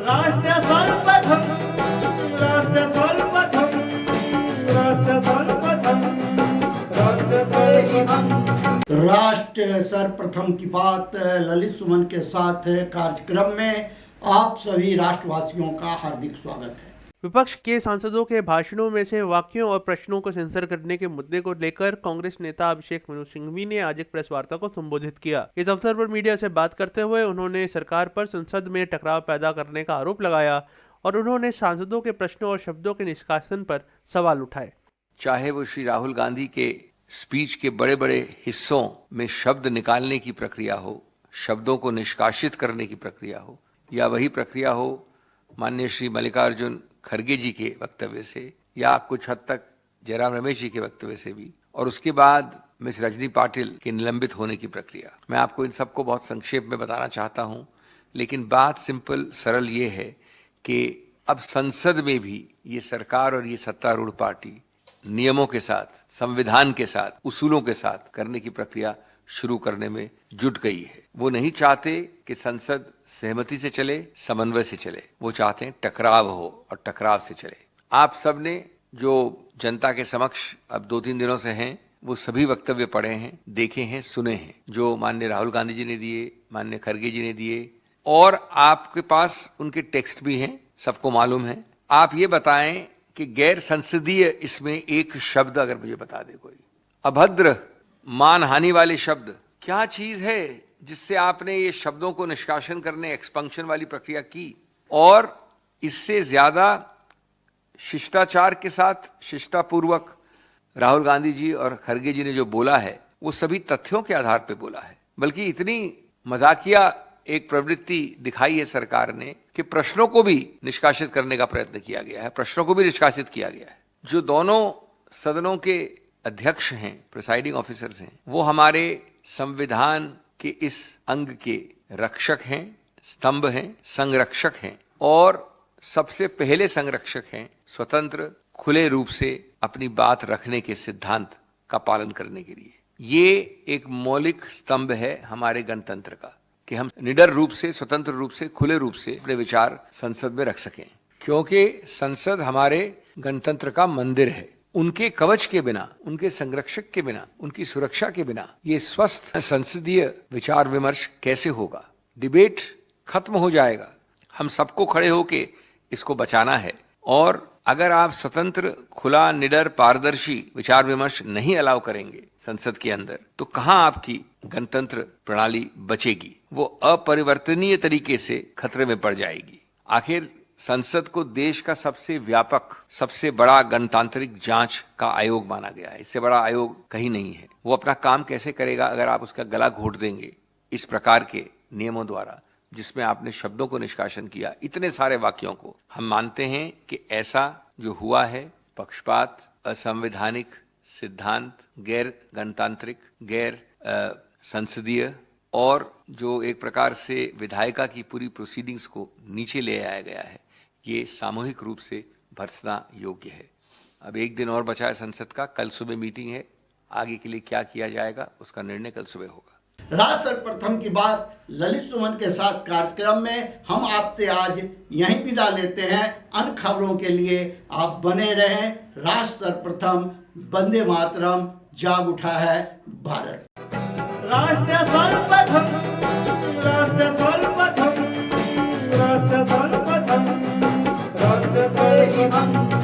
राष्ट्र सर्वप्रथम राष्ट्र सर्वप्रथम राष्ट्र सर्वप्रथम राष्ट्र सर्वप्रथम राष्ट्र सर्वप्रथम की बात ललित सुमन के साथ कार्यक्रम में आप सभी राष्ट्रवासियों का हार्दिक स्वागत है। विपक्ष के सांसदों के भाषणों में से वाक्यों और प्रश्नों को सेंसर करने के मुद्दे को लेकर कांग्रेस नेता अभिषेक मनु सिंघवी ने आज एक प्रेस वार्ता को संबोधित किया। इस अवसर पर मीडिया से बात करते हुए उन्होंने सरकार पर संसद में टकराव पैदा करने का आरोप लगाया और उन्होंने सांसदों के प्रश्नों और शब्दों के निष्कासन पर सवाल उठाए। चाहे वो श्री राहुल गांधी के स्पीच के बड़े बड़े हिस्सों में शब्द निकालने की प्रक्रिया हो, शब्दों को निष्कासित करने की प्रक्रिया हो, या वही प्रक्रिया हो माननीय श्री मल्लिकार्जुन खड़गे जी के वक्तव्य से, या कुछ हद तक जयराम रमेश जी के वक्तव्य से भी, और उसके बाद मिस रजनी पाटिल के निलंबित होने की प्रक्रिया। मैं आपको इन सबको बहुत संक्षेप में बताना चाहता हूं, लेकिन बात सिंपल सरल ये है कि अब संसद में भी ये सरकार और ये सत्तारूढ़ पार्टी नियमों के साथ, संविधान के साथ, उसूलों के साथ करने की प्रक्रिया शुरू करने में जुट गई है। वो नहीं चाहते कि संसद सहमति से चले, समन्वय से चले, वो चाहते हैं टकराव हो और टकराव से चले। आप सब ने जो जनता के समक्ष अब 2-3 दिनों से हैं, वो सभी वक्तव्य पढ़े हैं, देखे हैं, सुने हैं, जो माननीय राहुल गांधी जी ने दिए, माननीय खड़गे जी ने दिए, और आपके पास उनके टेक्स्ट भी हैं, सबको मालूम है। आप ये बताएं कि गैर संसदीय इसमें एक शब्द अगर मुझे बता दे कोई, अभद्र, मानहानि वाले शब्द, क्या चीज है जिससे आपने ये शब्दों को निष्कासन करने, एक्सपंक्शन वाली प्रक्रिया की? और इससे ज्यादा शिष्टाचार के साथ, शिष्टापूर्वक राहुल गांधी जी और खड़गे जी ने जो बोला है, वो सभी तथ्यों के आधार पर बोला है। बल्कि इतनी मजाकिया एक प्रवृत्ति दिखाई है सरकार ने कि प्रश्नों को भी निष्कासित करने का प्रयत्न किया गया है, प्रश्नों को भी निष्कासित किया गया है। जो दोनों सदनों के अध्यक्ष हैं, प्रिसाइडिंग ऑफिसर्स हैं, वो हमारे संविधान के इस अंग के रक्षक हैं, स्तंभ हैं, संरक्षक हैं, और सबसे पहले संरक्षक हैं स्वतंत्र, खुले रूप से अपनी बात रखने के सिद्धांत का पालन करने के लिए। ये एक मौलिक स्तंभ है हमारे गणतंत्र का कि हम निडर रूप से, स्वतंत्र रूप से, खुले रूप से अपने विचार संसद में रख सकें, क्योंकि संसद हमारे गणतंत्र का मंदिर है। उनके कवच के बिना, उनके संरक्षक के बिना, उनकी सुरक्षा के बिना ये स्वस्थ संसदीय विचार विमर्श कैसे होगा? डिबेट खत्म हो जाएगा। हम सबको खड़े होके इसको बचाना है, और अगर आप स्वतंत्र, खुला, निडर, पारदर्शी विचार विमर्श नहीं अलाउ करेंगे संसद के अंदर, तो कहां आपकी गणतंत्र प्रणाली बचेगी? वो अपरिवर्तनीय तरीके से खतरे में पड़ जाएगी। आखिर संसद को देश का सबसे व्यापक, सबसे बड़ा गणतांत्रिक जांच का आयोग माना गया है। इससे बड़ा आयोग कहीं नहीं है। वो अपना काम कैसे करेगा अगर आप उसका गला घोट देंगे इस प्रकार के नियमों द्वारा, जिसमें आपने शब्दों को निष्कासन किया, इतने सारे वाक्यों को? हम मानते हैं कि ऐसा जो हुआ है पक्षपात, असंवैधानिक सिद्धांत, गैर गणतांत्रिक, गैर संसदीय, और जो एक प्रकार से विधायिका की पूरी प्रोसीडिंग्स को नीचे ले आया गया है, ये सामूहिक रूप से भर्त्सना योग्य है। अब 1 दिन और बचा है संसद का, कल सुबह मीटिंग है, आगे के लिए क्या किया जाएगा उसका निर्णय कल सुबह होगा। राष्ट्र सर्वप्रथम की बात ललित सुमन के साथ कार्यक्रम में हम आपसे आज यहीं विदा लेते हैं। अन्य खबरों के लिए आप बने रहें। राष्ट्र सर्वप्रथम, वंदे मातरम, जाग उठा है भारत। राष्ट्र सर्वप्रथम राष्ट्र सर्वप्रथम राष्ट्र सर्वप्रथम राष्ट्र सर्वप्रथम।